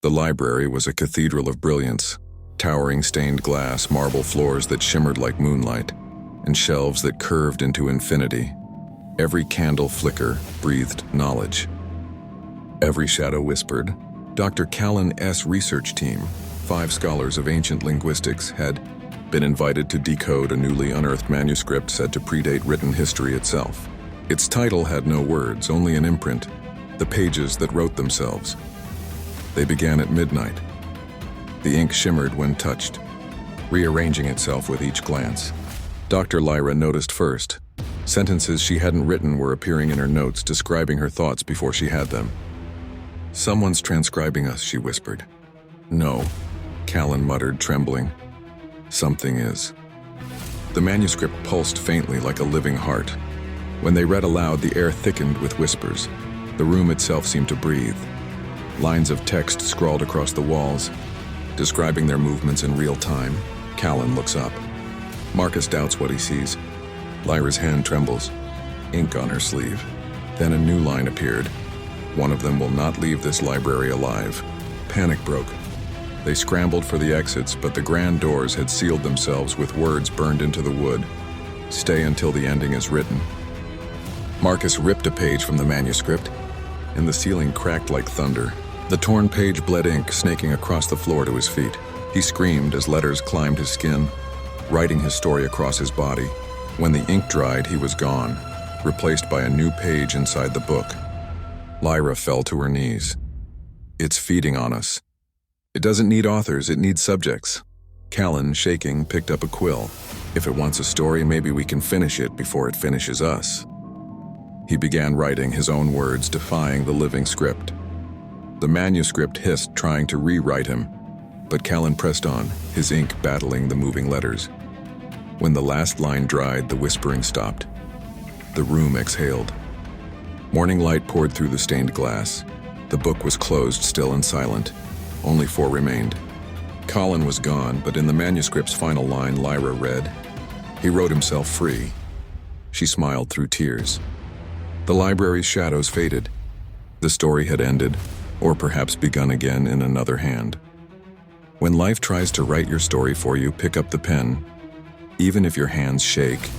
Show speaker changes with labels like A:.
A: The library was a cathedral of brilliance, towering stained glass, marble floors that shimmered like moonlight, and shelves that curved into infinity. Every candle flicker breathed knowledge. Every shadow whispered. Dr. Callan S. research team, 5 scholars of ancient linguistics, had been invited to decode a newly unearthed manuscript said to predate written history itself. Its title had no words, only an imprint, the pages that wrote themselves. They began at midnight. The ink shimmered when touched, rearranging itself with each glance. Dr. Lyra noticed first. Sentences she hadn't written were appearing in her notes, describing her thoughts before she had them. "Someone's transcribing us," she whispered. "No," Callan muttered, trembling. "Something is." The manuscript pulsed faintly like a living heart. When they read aloud, the air thickened with whispers. The room itself seemed to breathe. Lines of text scrawled across the walls, describing their movements in real time. Callan looks up. Marcus doubts what he sees. Lyra's hand trembles, ink on her sleeve. Then a new line appeared. "One of them will not leave this library alive." Panic broke. They scrambled for the exits, but the grand doors had sealed themselves with words burned into the wood. "Stay until the ending is written." Marcus ripped a page from the manuscript, and the ceiling cracked like thunder. The torn page bled ink snaking across the floor to his feet. He screamed as letters climbed his skin, writing his story across his body. When the ink dried, he was gone, replaced by a new page inside the book. Lyra fell to her knees. "It's feeding on us. It doesn't need authors, it needs subjects." Callan, shaking, picked up a quill. "If it wants a story, maybe we can finish it before it finishes us." He began writing, his own words defying the living script. The manuscript hissed, trying to rewrite him, but Callan pressed on, his ink battling the moving letters. When the last line dried, the whispering stopped. The room exhaled. Morning light poured through the stained glass. The book was closed, still and silent. Only 4 remained. Colin was gone, but in the manuscript's final line, Lyra read, "He wrote himself free." She smiled through tears. The library's shadows faded. The story had ended, or perhaps begun again in another hand. When life tries to write your story for you, pick up the pen. Even if your hands shake,